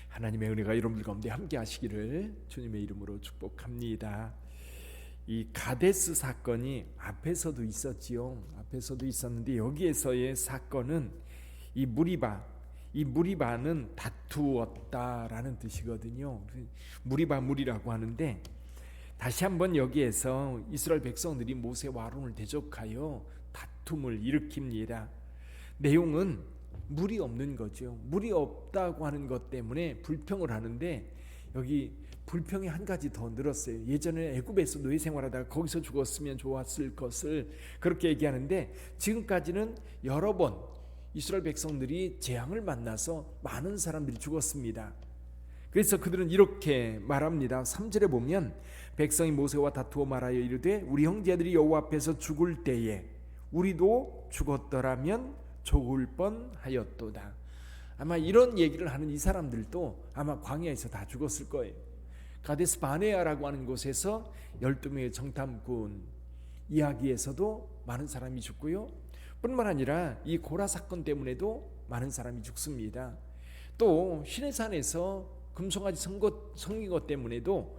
하나님의 은혜가 여러분들 가운데 함께 하시기를 주님의 이름으로 축복합니다. 이 가데스 사건이 앞에서도 있었지요. 앞에서도 있었는데 여기에서의 사건은 이 무리바는 다투었다라는 뜻이거든요. 무리바물이라고 하는데 다시 한번 여기에서 이스라엘 백성들이 모세와 아론을 대적하여 다툼을 일으킵니다. 내용은 물이 없는 거죠. 물이 없다고 하는 것 때문에 불평을 하는데 여기 불평이 한 가지 더 늘었어요. 예전에 애굽에서 노예 생활하다가 거기서 죽었으면 좋았을 것을 그렇게 얘기하는데 지금까지는 여러 번 이스라엘 백성들이 재앙을 만나서 많은 사람들이 죽었습니다. 그래서 그들은 이렇게 말합니다. 3절에 보면 백성이 모세와 다투어 말하여 이르되 우리 형제들이 여호와 앞에서 죽을 때에 우리도 죽었더라면 죽을 뻔하였도다. 아마 이런 얘기를 하는 이 사람들도 아마 광야에서 다 죽었을 거예요. 가데스 바네아라고 하는 곳에서 12명의 정탐꾼 이야기에서도 많은 사람이 죽고요. 뿐만 아니라 이 고라 사건 때문에도 많은 사람이 죽습니다. 또 시내산에서 금송아지 성긴 것 때문에도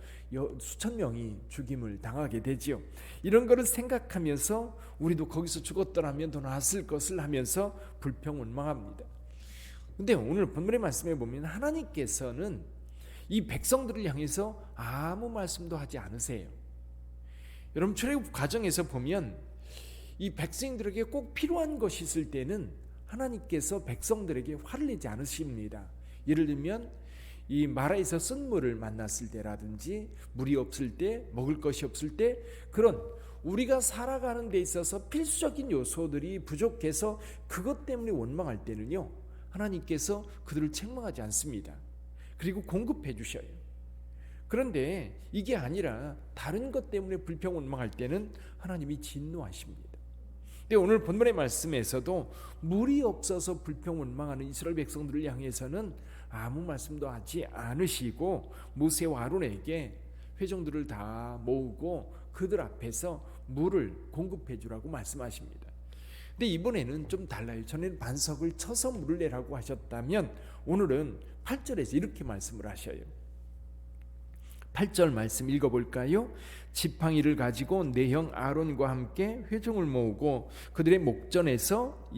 수천 명이 죽임을 당하게 되지요. 이런 것을 생각하면서 우리도 거기서 죽었더라면 더 나았을 것을 하면서 불평원망합니다. 근데 오늘 본문의 말씀에 보면 하나님께서는 이 백성들을 향해서 아무 말씀도 하지 않으세요. 여러분 출애굽 과정에서 보면 이 백성들에게 꼭 필요한 것이 있을 때는 하나님께서 백성들에게 화를 내지 않으십니다. 예를 들면 이 마라에서 쓴물을 만났을 때라든지 물이 없을 때, 먹을 것이 없을 때, 그런 우리가 살아가는 데 있어서 필수적인 요소들이 부족해서 그것 때문에 원망할 때는요, 하나님께서 그들을 책망하지 않습니다. 그리고 공급해 주셔요. 그런데 이게 아니라 다른 것 때문에 불평 원망할 때는 하나님이 진노하십니다. 근데 오늘 본문의 말씀에서도 물이 없어서 불평 원망하는 이스라엘 백성들을 향해서는 아무 말씀도 하지 않으시고 모세와 아론에게 회중들을 다 모으고 그들 앞에서 물을 공급해 주라고 말씀하십니다. 근데 이번에는 좀 달라요. 전에는 반석을 쳐서 물을 내라고 하셨다면 오늘은 8절에서 이렇게 말씀을 하셔요. 8절 말씀 읽어볼까요? 지팡이를 가지고 내 형 아론과 함께 회중을 모으고 그들의 목전에서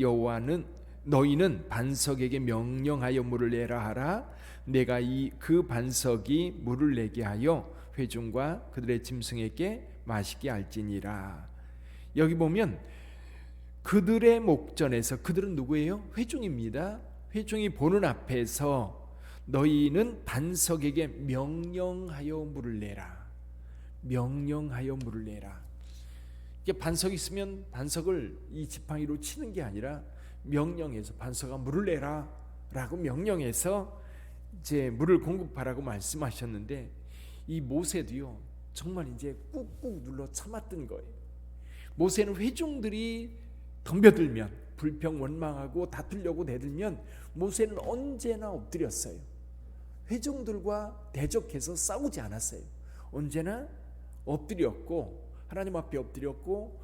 너희는 반석에게 명령하여 물을 내라 하라. 내가 그 반석이 물을 내게 하여 회중과 그들의 짐승에게 마시게 할지니라. 여기 보면 그들의 목전에서, 그들은 누구예요? 회중입니다. 회중이 보는 앞에서 너희는 반석에게 명령하여 물을 내라. 명령하여 물을 내라. 이게 반석이 있으면 반석을 이 지팡이로 치는 게 아니라 명령해서 반석아 물을 내라 라고 명령해서 이제 물을 공급하라고 말씀하셨는데 이 모세도요 정말 이제 꾹꾹 눌러 참았던 거예요. 모세는 회중들이 덤벼들면 불평 원망하고 다투려고 대들면 모세는 언제나 엎드렸어요. 회중들과 대적해서 싸우지 않았어요. 언제나 엎드렸고 하나님 앞에 엎드렸고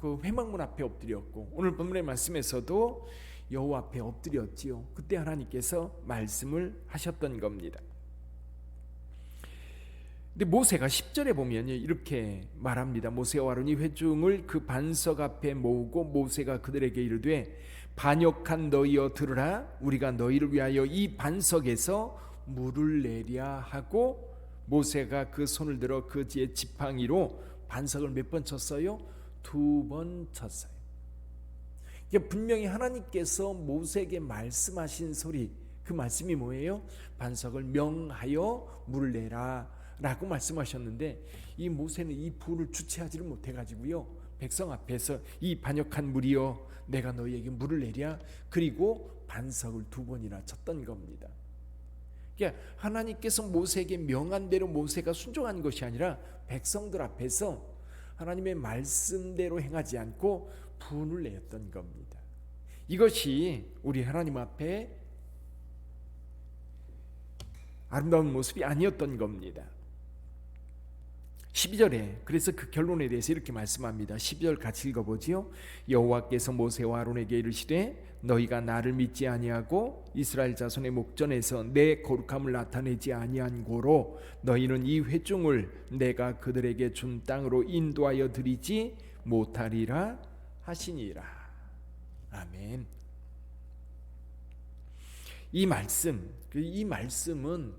그 회막문 앞에 엎드렸고 오늘 본문의 말씀에서도 여호와 앞에 엎드렸지요. 그때 하나님께서 말씀을 하셨던 겁니다. 근데 모세가 10절에 보면 이렇게 말합니다. 모세와 아론이 회중을 그 반석 앞에 모으고 모세가 그들에게 이르되 반역한 너희여 들으라. 우리가 너희를 위하여 이 반석에서 물을 내랴 하고 모세가 그 손을 들어 그 지팡이로 반석을 몇 번 쳤어요? 2번 쳤어요. 이게 분명히 하나님께서 모세에게 말씀하신 소리, 그 말씀이 뭐예요? 반석을 명하여 물을 내라 라고 말씀하셨는데 이 모세는 이 부를 주체하지를 못해가지고요 백성 앞에서 이 반역한 물이여 내가 너희에게 물을 내랴 그리고 반석을 2번이나 쳤던 겁니다. 그러니까 하나님께서 모세에게 명한 대로 모세가 순종한 것이 아니라 백성들 앞에서 하나님의 말씀대로 행하지 않고 분을 내었던 겁니다. 이것이 우리 하나님 앞에 아름다운 모습이 아니었던 겁니다. 12절에 그래서 그 결론에 대해서 이렇게 말씀합니다. 12절 같이 읽어보지요. 여호와께서 모세와 아론에게 이르시되 너희가 나를 믿지 아니하고 이스라엘 자손의 목전에서 내 거룩함을 나타내지 아니한 고로 너희는 이 회중을 내가 그들에게 준 땅으로 인도하여 드리지 못하리라 하시니라. 아멘. 이 말씀은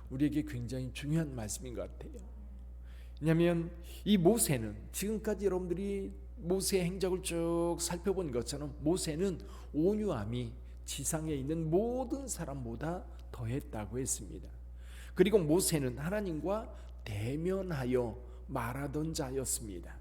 우리에게 굉장히 중요한 말씀인 것 같아요. 왜냐하면 이 모세는 지금까지 여러분들이 모세의 행적을 쭉 살펴본 것처럼 모세는 온유함이 지상에 있는 모든 사람보다 더했다고 했습니다. 그리고 모세는 하나님과 대면하여 말하던 자였습니다.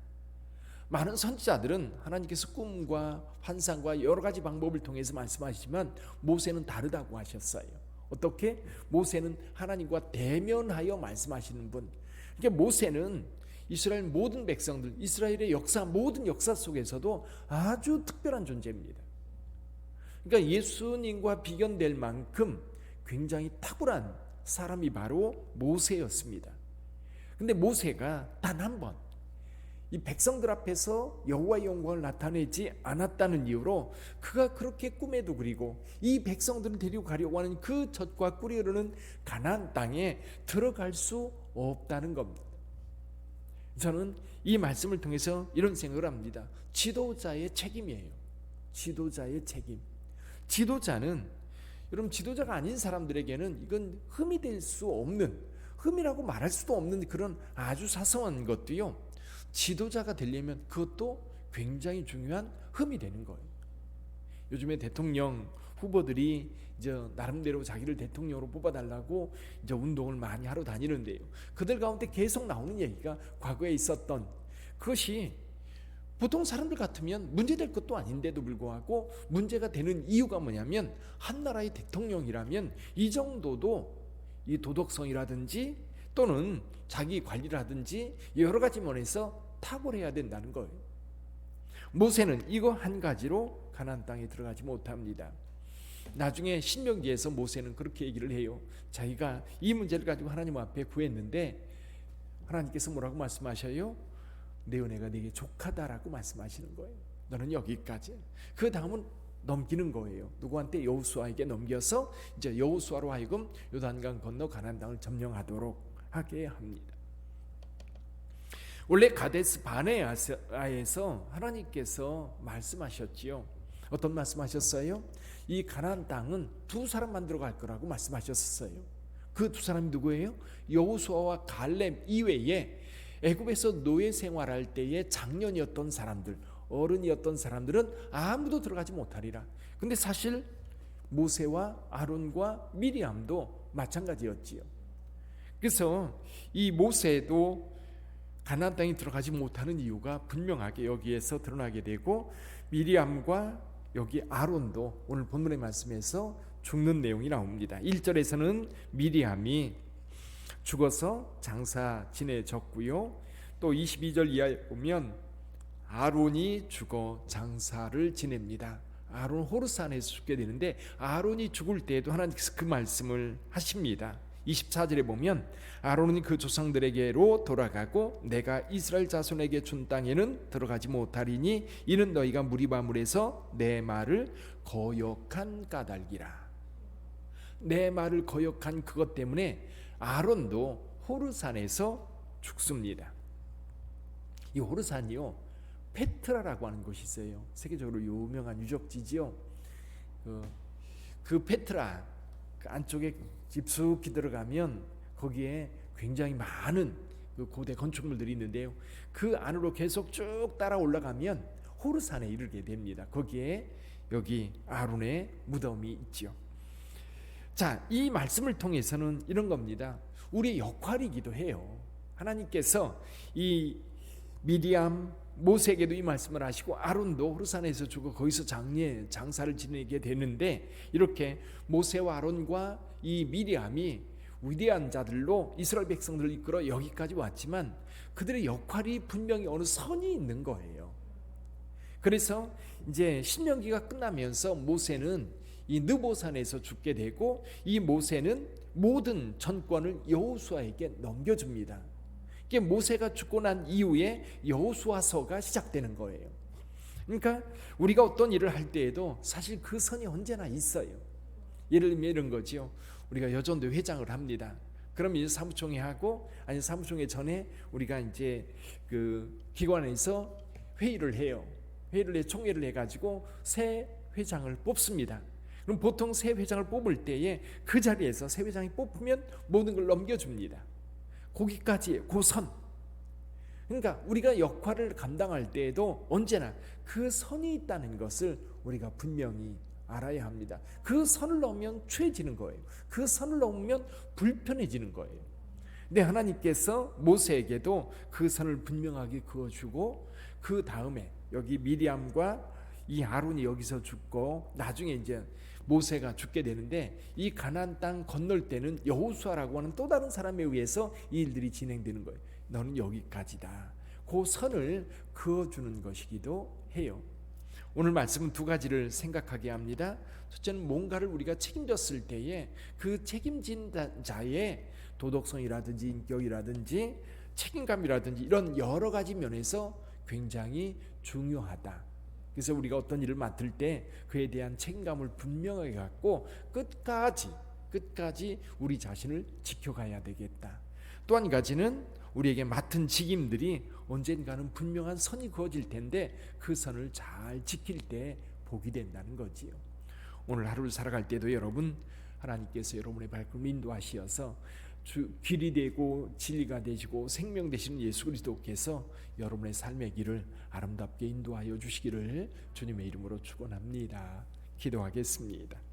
많은 선지자들은 하나님께서 꿈과 환상과 여러 가지 방법을 통해서 말씀하시지만 모세는 다르다고 하셨어요. 어떻게? 모세는 하나님과 대면하여 말씀하시는 분. 그러니까 모세는 이스라엘 모든 백성들, 이스라엘의 역사, 모든 역사 속에서도 아주 특별한 존재입니다. 그러니까 예수님과 비견될 만큼 굉장히 탁월한 사람이 바로 모세였습니다. 근데 모세가 단 한 번 이 백성들 앞에서 여호와의 영광을 나타내지 않았다는 이유로 그가 그렇게 꿈에도 그리고 이 백성들을 데리고 가려고 하는 그 젖과 꿀이 흐르는 가나안 땅에 들어갈 수 없다는 겁니다. 저는 이 말씀을 통해서 이런 생각을 합니다. 지도자의 책임이에요. 지도자의 책임. 지도자는 여러분 지도자가 아닌 사람들에게는 이건 흠이 될 수 없는, 흠이라고 말할 수도 없는 그런 아주 사소한 것도요. 지도자가 되려면 그것도 굉장히 중요한 흠이 되는 거예요. 요즘에 대통령 후보들이 이제 나름대로 자기를 대통령으로 뽑아달라고 이제 운동을 많이 하러 다니는데요. 그들 가운데 계속 나오는 얘기가 과거에 있었던 그것이 보통 사람들 같으면 문제될 것도 아닌데도 불구하고 문제가 되는 이유가 뭐냐면 한 나라의 대통령이라면 이 정도도 이 도덕성이라든지 또는 자기 관리라든지 여러 가지 면에서 탁월해야 된다는 거예요. 모세는 이거 한 가지로 가나안 땅에 들어가지 못합니다. 나중에 신명기에서 모세는 그렇게 얘기를 해요. 자기가 이 문제를 가지고 하나님 앞에 구했는데 하나님께서 뭐라고 말씀하셔요? 내 은혜가 네게 족하다라고 말씀하시는 거예요. 너는 여기까지. 그 다음은 넘기는 거예요. 누구한테? 여호수아에게 넘겨서 이제 여호수아로 하여금 요단강 건너 가나안 땅을 점령하도록 하게 합니다. 원래 가데스 바네아에서 하나님께서 말씀하셨지요. 어떤 말씀하셨어요? 이 가나안 땅은 두 사람만 들어갈 거라고 말씀하셨어요. 그 두 사람이 누구예요? 여호수아와 갈렙 이외에 애굽에서 노예 생활할 때의 장년이었던 사람들, 어른이었던 사람들은 아무도 들어가지 못하리라. 근데 사실 모세와 아론과 미리암도 마찬가지였지요. 그래서 이 모세도 가나안 땅에 들어가지 못하는 이유가 분명하게 여기에서 드러나게 되고 미리암과 여기 아론도 오늘 본문의 말씀에서 죽는 내용이 나옵니다. 1절에서는 미리암이 죽어서 장사 지내졌고요. 또 22절 이하에 보면 아론이 죽어 장사를 지냅니다. 아론 호르산에서 죽게 되는데 아론이 죽을 때에도 하나님께서 그 말씀을 하십니다. 24절에 보면 아론이 그 조상들에게로 돌아가고 내가 이스라엘 자손에게 준 땅에는 들어가지 못하리니 이는 너희가 무리바물에서 내 말을 거역한 까닭이라. 내 말을 거역한 그것 때문에 아론도 호르산에서 죽습니다. 이 호르산이요 페트라라고 하는 곳이 있어요. 세계적으로 유명한 유적지지요. 그 페트라 그 안쪽에 깊숙이 들어가면 거기에 굉장히 많은 그 고대 건축물들이 있는데요. 그 안으로 계속 쭉 따라 올라가면 호르산에 이르게 됩니다. 거기에 여기 아론의 무덤이 있지요. 자, 이 말씀을 통해서는 이런 겁니다. 우리의 역할이기도 해요. 하나님께서 이 미리암, 모세에게도 이 말씀을 하시고 아론도 호르산에서 죽어 거기서 장사를 지내게 되는데 이렇게 모세와 아론과 이 미리암이 위대한 자들로 이스라엘 백성들을 이끌어 여기까지 왔지만 그들의 역할이 분명히 어느 선이 있는 거예요. 그래서 이제 신명기가 끝나면서 모세는 이 느보산에서 죽게 되고 이 모세는 모든 전권을 여호수아에게 넘겨줍니다. 이게 모세가 죽고 난 이후에 여호수아서가 시작되는 거예요. 그러니까 우리가 어떤 일을 할 때에도 사실 그 선이 언제나 있어요. 예를 들면 이런 거지요. 우리가 여전도 회장을 합니다. 그럼 이제 사무총회 하고, 아니 사무총회 전에 우리가 이제 그 기관에서 회의를 해요. 회의를 해 총회를 해가지고 새 회장을 뽑습니다. 그럼 보통 새 회장을 뽑을 때에 그 자리에서 새 회장이 뽑히면 모든 걸 넘겨줍니다. 거기까지예요. 그 선. 그러니까 우리가 역할을 감당할 때에도 언제나 그 선이 있다는 것을 우리가 분명히 알아야 합니다. 그 선을 넘으면 죄지는 거예요. 그 선을 넘으면 불편해지는 거예요. 근데 하나님께서 모세에게도 그 선을 분명하게 그어주고, 그 다음에 여기 미리암과 이 아론이 여기서 죽고 나중에 이제 모세가 죽게 되는데, 이 가나안 땅 건널 때는 여호수아라고 하는 또 다른 사람에 의해서 이 일들이 진행되는 거예요. 너는 여기까지다. 그 선을 그어주는 것이기도 해요. 오늘 말씀은 두 가지를 생각하게 합니다. 첫째는 뭔가를 우리가 책임졌을 때에 그 책임진 자의 도덕성이라든지 인격이라든지 책임감이라든지 이런 여러 가지 면에서 굉장히 중요하다. 그래서 우리가 어떤 일을 맡을 때 그에 대한 책임감을 분명하게 갖고 끝까지 우리 자신을 지켜가야 되겠다. 또 한 가지는 우리에게 맡은 직임들이 언젠가는 분명한 선이 그어질 텐데 그 선을 잘 지킬 때 복이 된다는 거지요. 오늘 하루를 살아갈 때도 여러분, 하나님께서 여러분의 발걸음을 인도하시어서 길이 되고 진리가 되시고 생명 되시는 예수 그리스도께서 여러분의 삶의 길을 아름답게 인도하여 주시기를 주님의 이름으로 축원합니다. 기도하겠습니다.